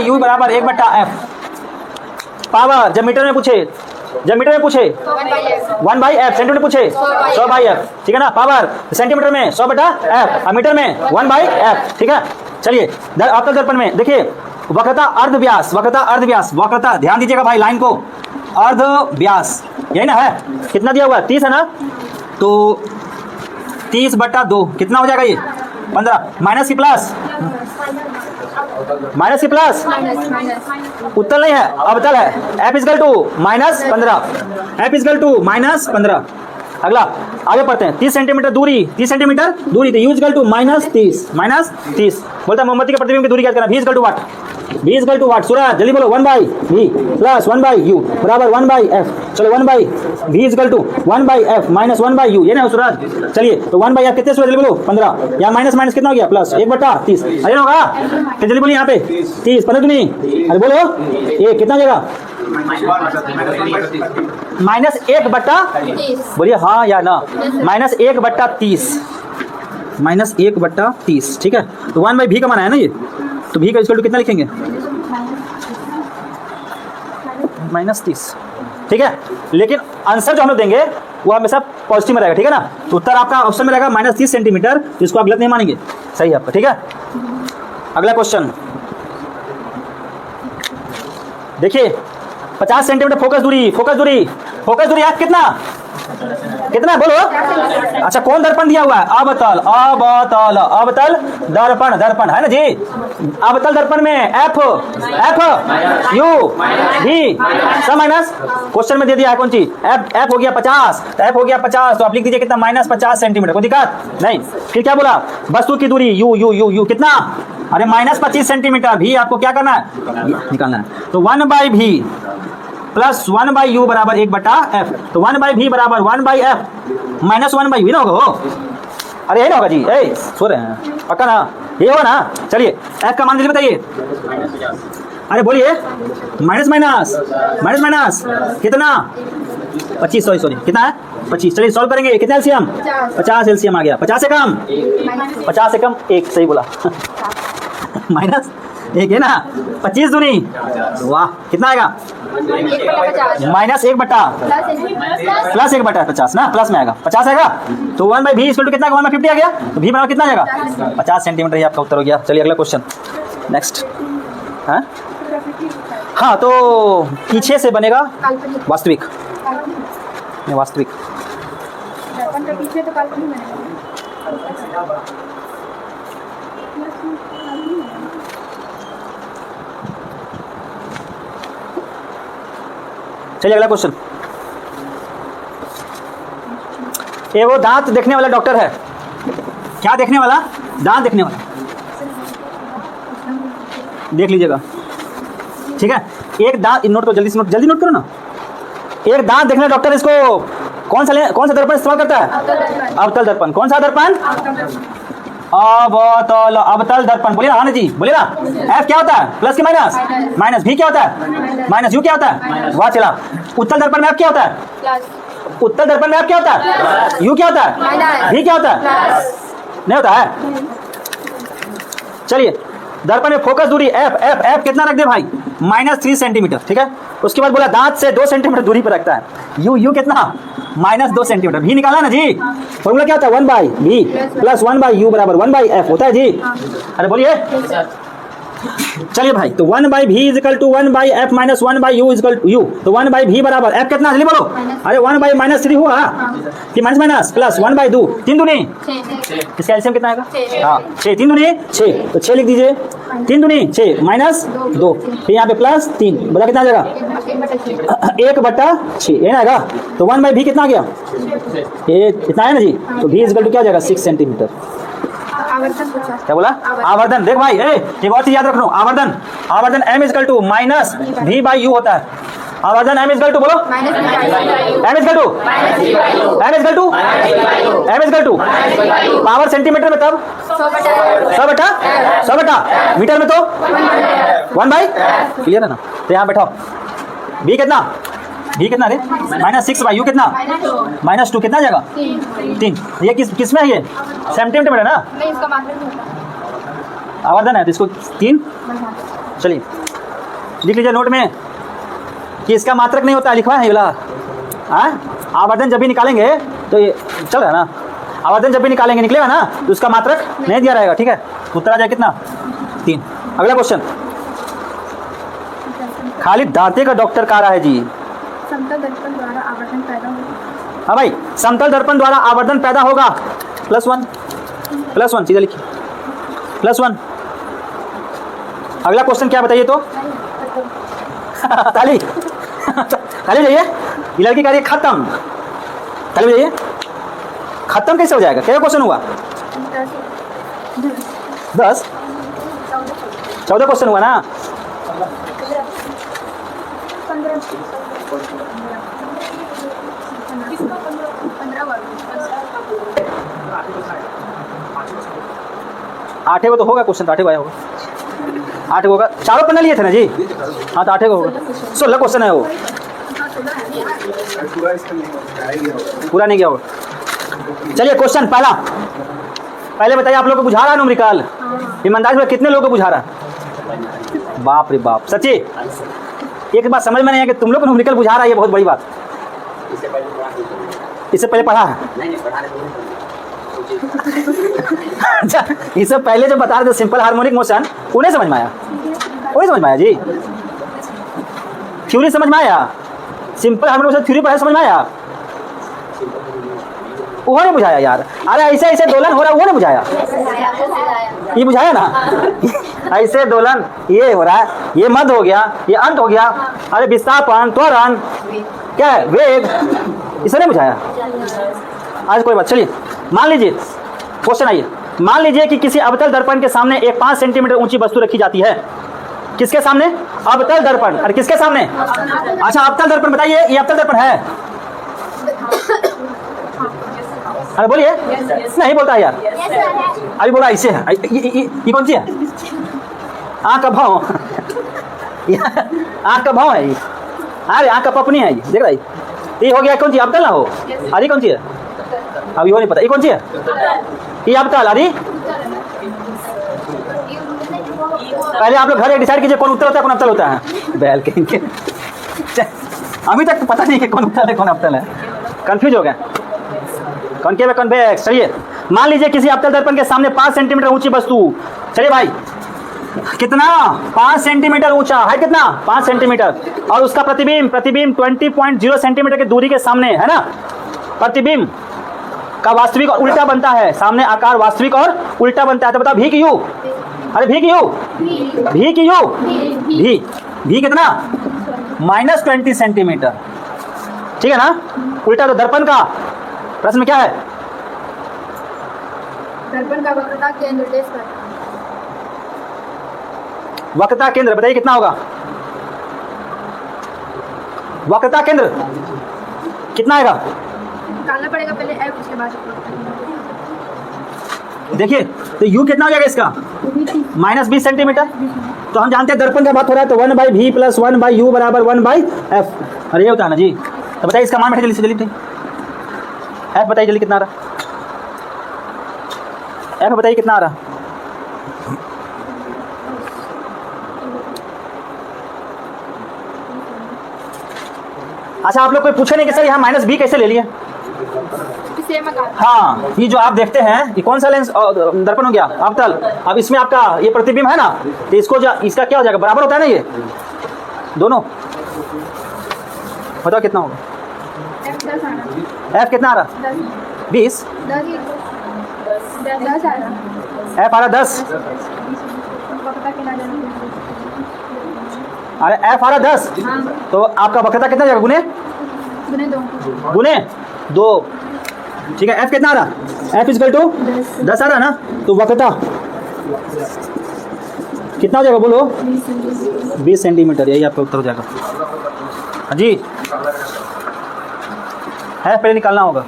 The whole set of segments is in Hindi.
बाई यू बराबर 1/f पावर, जब मीटर में पूछे 1/f, सेंटीमीटर पूछे 100/f, ठीक है ना। पावर सेंटीमीटर में 100/f, मीटर में 1/f, ठीक है। चलिए अवतल दर्पण में देखिए वक्रता अर्ध व्यास, वक्रता ध्यान दीजिएगा भाई लाइन को, अर्ध व्यास यही ना है, कितना दिया हुआ है 30 है ना, तो 30/2 कितना हो जाएगा ये 15, माइनस की प्लस, उत्तल नहीं है अवतल है, f इक्वल टू -15, अगला आगे पढ़ते हैं। 30 सेंटीमीटर दूरी तो u इक्वल टू -30, बोलता है मोमबत्ती के प्रतिबिंब की दूरी याद करना, v इक्वल टू वाट, सूरज जल्दी बोलो 1/v प्लस 1/u बराबर 1/f, चलो 1/v equal to 1/f minus 1/u, ये ना सूरज। चलिए तो 1/f कितने सूरज जल्दी बोलो 15, या माइनस कितना हो गया प्लस 1/30, अरे होगा तो जल्दी बोलिए यहाँ पे 30 15 दूनी, अरे बोलो ये कितना जगह -1/30, बोलिए हाँ या ना, -1/30, ठीक है। तो 1/v का माना है ना ये, तो v का इक्वल टू कितना लिखेंगे -30, ठीक है। लेकिन आंसर जो हम लोग देंगे वो हमेशा पॉजिटिव में रहेगा, ठीक है ना। तो उत्तर आपका ऑप्शन में रहेगा -30 सेंटीमीटर, जिसको आप गलत नहीं मानेंगे, सही है आपका, ठीक है। अगला क्वेश्चन देखिए 50 सेंटीमीटर फोकस दूरी है कितना बोलो। अच्छा कौन दर्पण दिया हुआ है, अवतल दर्पण है ना जी। अवतल दर्पण में f u v सब माइनस, क्वेश्चन में दे दिया है कौन चीज, f हो गया 50, तो आप लिख दीजिए कितना -50 सेंटीमीटर, कोई दिक्कत नहीं। फिर क्या बोला, वस्तु की दूरी u कितना, अरे -25 सेंटीमीटर, भी आपको क्या करना है निकालना है। तो 1/v प्लस 1/u बराबर 1/f, तो 1/v बराबर 1/f माइनस 1/u ना होगा हो, अरे यही ना होगा जी, सो रहे हैं पक्का ना, ये होगा ना। चलिए f का मान दीजिए बताइए, अरे बोलिए माइनस कितना 25, सॉरी कितना है 25, चलिए सॉल्व करेंगे, कितना एलसीएम 50 एलसीएम आ गया, 50 से कम 1, सही बोला माइनस 1 है ना, 25 दूनी, वाह कितना आएगा प्लस 1/50 ना, प्लस में आएगा 50 आएगा। तो 1/v इक्वल टू कितना 1/50 आ गया, तो v बराबर कितना जाएगा 50 सेंटीमीटर, ये आपका उत्तर हो गया। चलिए अगला क्वेश्चन नेक्स्ट। हाँ तो पीछे से बनेगा वास्तविक। चलिए अगला क्वेश्चन, ये वो दांत देखने वाला डॉक्टर है, क्या देखने वाला, दांत देखने वाला, देख लीजिएगा, ठीक है। एक दांत नोट करो, जल्दी नोट करो ना। एक दांत देखने वाला डॉक्टर इसको कौन सा दर्पण इस्तेमाल करता है, अवतल दर्पण। कौन सा दर्पण, अवतल दर्पण, बोलिए हाँ जी, बोलिए ना। f क्या होता है प्लस की माइनस, v क्या होता है माइनस, u क्या होता है, वाह चला। उत्तल दर्पण में f क्या होता है, u क्या होता है, v क्या होता है, नहीं होता है। चलिए दर्पण में फोकस दूरी f कितना रख दे भाई -3 सेंटीमीटर, ठीक है। उसके बाद बोला दांत से 2 सेंटीमीटर दूरी पर रखता है, u कितना -2 सेंटीमीटर, v निकाला ना जी। फॉर्मूला क्या होता है 1/v प्लस 1/u बराबर 1/f होता है जी, अरे बोलिए। चलिए भाई तो 1/v is equal to 1/f minus 1/u is equal to u, तो 1/v बराबर f कितना जल्दी बोलो, अरे 1/-3 हुआ कि माइनस प्लस 1/2, 3 दूनी, इसका एलसीएम कितना आएगा, हाँ 6, 3 दूनी 6, तो 6 लिख दीजिए, 3 दूनी 6 माइनस 2, फिर यहाँ पे प्लस 3, बोला कितना आ जाएगा 1/6, ये ना आएगा। तो 1/v कितना आ गया, ये कितना है ना जी, तो v इज इक्वल टू क्या आ जाएगा 6 सेंटीमीटर। क्या बोला, आवर्धन, देख भाई एक और चीज याद रखना, आवर्धन m equal to minus v/u होता है। आवर्धन m इक्वल टू बोलो, m equal to power centimetre में तब 100/100 मीटर में तो 1/, क्लियर है ना। तो यहाँ बैठाओ, v कितना रे -6/u कितना -2, कितना जाएगा 3। ये किस में है, ये सेंटीमीटर में है ना, आवर्धन है तो इसको 3। चलिए लिख लीजिए नोट में कि इसका मात्रक नहीं होता, लिखवा है ये वाला। आवर्धन जब भी निकालेंगे तो ये चल रहा है ना, आवर्धन जब भी निकालेंगे निकलेगा ना तो उसका मात्रक नहीं दिया रहेगा, ठीक है। उत्तर आ जाए कितना 3। अगला क्वेश्चन, खालिद दांते का डॉक्टर कह रहा है जी। समतल दर्पण द्वारा आवर्धन पैदा होगा। हाँ भाई, समतल दर्पण द्वारा आवर्धन पैदा होगा +1 सीधा लिखिए +1। अगला क्वेश्चन क्या बताइए तो ताली ताली जाइए, ये लड़की कह रही है खत्म, ताली जाइए। खत्म कैसे हो जाएगा, क्या क्वेश्चन हुआ 10 14 क्वेश्चन हुआ ना। 8 को तो होगा क्वेश्चन, तो 8 को आया होगा, 8 होगा, चारों पन्ना लिए थे ना जी। हाँ तो 8 को होगा, 16 क्वेश्चन है वो, पूरा नहीं गया होगा। चलिए क्वेश्चन पहले बताइए, आप लोग को बुझा रहा है न्यूमेरिकल, ईमानदारी से कितने लोगों को बुझा रहा है? बाप रे बाप, सच्ची एक बात समझ में नहीं है कि तुम लोग को न्यूमेरिकल बुझा रहा है, ये बहुत बड़ी बात। इससे पहले पढ़ा है? अच्छा, इससे पहले जो बता रहे थे सिंपल हार्मोनिक मोशन, उन्हें समझ में आया? उन्हें समझ में आया जी? थ्योरी समझ में आया? सिंपल हार्मोनिक मोशन थ्योरी पढ़ा समझ में आया? उन्होंने बुझाया यार। अरे ऐसे ऐसे दोलन हो रहा है, वो नहीं बुझाया, ये बुझाया ना। ऐसे दोलन ये हो रहा है, ये मध्य हो गया, ये अंत हो गया, अरे विस्थापन त्वरण क्या है वेग, इसे नहीं बुझाया आज। कोई बात, चलिए मान लीजिए क्वेश्चन आइए, मान लीजिए कि किसी अवतल दर्पण के सामने एक 5 सेंटीमीटर ऊंची वस्तु रखी जाती है। किसके सामने? अवतल दर्पण। अरे किसके सामने? अच्छा अवतल दर्पण बताइए, ये अवतल दर्पण है? अरे बोलिए। नहीं बोलता है यार, अभी बोला ऐसे है। ये कौन सी है? आँख का भाव, आँख का भाव है ये, अरे आँख का पपनी है ये, देख रहा है ये हो गया। कौन सी अवतल ना हो? अरे कौन सी है? अभी वो नहीं पता, ये कौन सी है? ये अवतल। अरे पहले आप लोग घर डिसाइड कीजिए कौन उत्तर होता है कौन अवतल होता है। बैल के अभी तक तो पता नहीं कि कौन उत्तर है कौन अवतल है, कंफ्यूज हो गया। कॉनकेव है कॉन्वेक्स। चलिए मान लीजिए किसी अवतल दर्पण के सामने 5 सेंटीमीटर ऊंची वस्तु, चलिए भाई कितना 5 सेंटीमीटर ऊंचा है, कितना 5 सेंटीमीटर, और उसका प्रतिबिंब 20.0 सेंटीमीटर की दूरी के सामने है ना। प्रतिबिंब का वास्तविक और उल्टा बनता है, सामने आकार वास्तविक और उल्टा बनता है। तो बताओ भी की यू? अरे भी की यू? भी की यू? भी कितना? -20 सेंटीमीटर, ठीक है ना। उल्टा तो दर्पण का प्रश्न में क्या है? दर्पण का वक्रता केंद्र निर्देश करता है। वक्रता केंद्र बताइए कितना होगा? वक्रता केंद्र कितना आएगा? निकालना पड़ेगा पहले f, उसके बाद देखिए तो u कितना हो जाएगा इसका? -20 सेंटीमीटर। तो हम जानते हैं दर्पण का बात हो रहा है तो 1/v + 1/u = 1/f। अरे ये होता है ना जी। तो बताइए इसका मान बैठे जल्दी से जल्दी, f बताइए जल्दी कितना आ रहा? f बताइए कितना आ रहा? अच्छा आप लोग कोई पूछे नहीं कि सर यहाँ -b कैसे ले लिए? हाँ, ये जो आप देखते हैं ये कौन सा लेंस दर्पण हो गया? अवतल। अब इसमें आपका ये प्रतिबिंब है ना, तो इसको इसका क्या हो जाएगा? बराबर होता है ना ये दोनों। बताओ कितना होगा? f कितना आ रहा? 20। f आ रहा 10। अरे f आ रहा 10, तो आपका वक्रता कितना जाएगा? गुने 2, ठीक है। f कितना आ रहा? f = 10 आ रहा ना, तो वक्रता कितना हो जाएगा बोलो? 20 सेंटीमीटर। यही आपका उत्तर हो जाएगा। हाँ जी, f पहले निकालना होगा।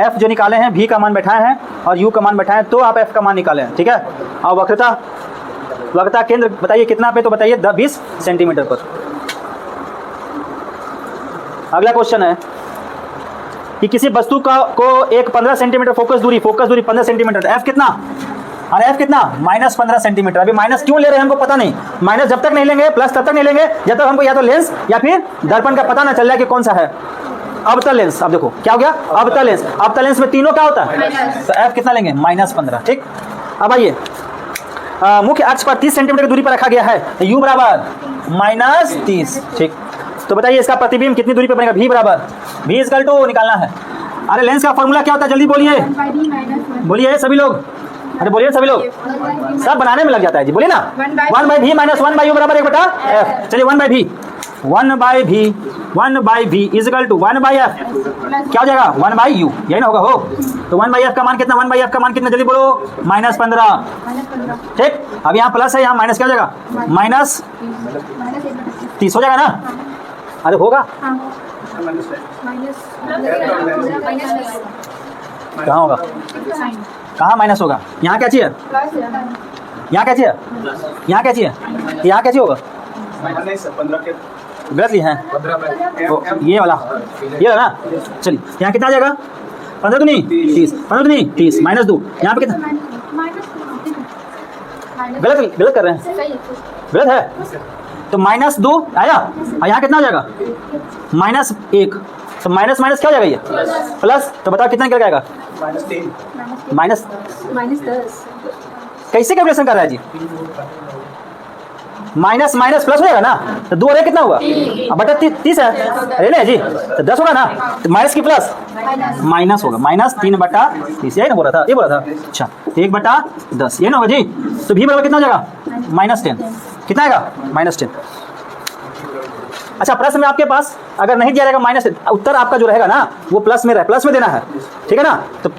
f जो निकाले हैं v का मान बैठाए हैं और u का मान बैठाए हैं, तो आप f का मान निकालें, ठीक है। और वक्रता केंद्र बताइए कितना पे? तो बताइए 20 सेंटीमीटर पर। अगला क्वेश्चन है कि किसी वस्तु को एक 15 सेंटीमीटर फोकस दूरी 15 सेंटीमीटर, f कितना? और एफ कितना -15 सेंटीमीटर। अभी माइनस क्यों ले रहे हैं हमको पता नहीं, माइनस जब तक नहीं लेंगे प्लस तब तक नहीं लेंगे जब तक हमको या तो लेंस या फिर दर्पण का पता ना चल जाए कि कौन सा है। अवतल लेंस, अब देखो क्या हो गया, अवतल लेंस। अवतल लेंस में तीनों क्या होता है, तो एफ कितना लेंगे -15। ठीक, अब आइए मुख्य अक्ष पर 30 सेंटीमीटर की दूरी पर रखा गया है, u बराबर -30। ठीक, तो बताइए इसका प्रतिबिंब कितनी दूरी पर बनेगा, v बराबर v इक्वल टू निकालना है। अरे लेंस का फॉर्मूला क्या होता है, जल्दी बोलिए, 1/d -1 बोलिए सभी लोग, अरे बोलिए सभी लोग, सब बनाने में लग जाता है जी, बोलिए ना। 1/v - 1/u बराबर 1/f। चलिए 1/v 1/v is equal to 1/f क्या हो जाएगा 1/u, यही ना होगा हो। तो 1/f का मान कितना, 1/f का मान कितना, जल्दी बोलो -15। -15 ठीक, अब यहाँ प्लस है, यहाँ माइनस क्या हो जाएगा, -30 हो जाएगा ना। अरे होगा, हाँ कहाँ होगा, कहाँ माइनस होगा, यहाँ क्या चाहिए, यहाँ क्या चाहिए, यहाँ क्या चाहिए, यहाँ क्या चाहिए होगा, गलत लिया है ये वाला, ये वाला ना। चलिए यहाँ कितना आ जाएगा, 15 दूनी 30, 15 दूनी 30 -2, यहाँ पे कितना, गलत गलत कर रहे हैं, गलत है। तो -2 आया और यहाँ कितना हो जाएगा -1, तो माइनस माइनस क्या हो जाएगा ये प्लस, तो बताओ कितना निकल जाएगा माइनस -10 कैसे कैलकुलेशन कर रहा है जी, माइनस माइनस प्लस हो जाएगा ना, तो 2 और कितना हुआ, अब बटा 30 है, अरे नहीं जी, तो 10 होगा ना, तो माइनस की प्लस माइनस होगा, -3/30, यही ना बोला था, ये बोला था, अच्छा 1/10 ये ना होगा जी। तो भी बराबर कितना हो जाएगा -10, कितना आएगा -10। अच्छा प्रश्न में आपके पास अगर नहीं दिया रहेगा माइनस, उत्तर आपका जो रहेगा ना वो प्लस में देना है, ठीक है ना। तो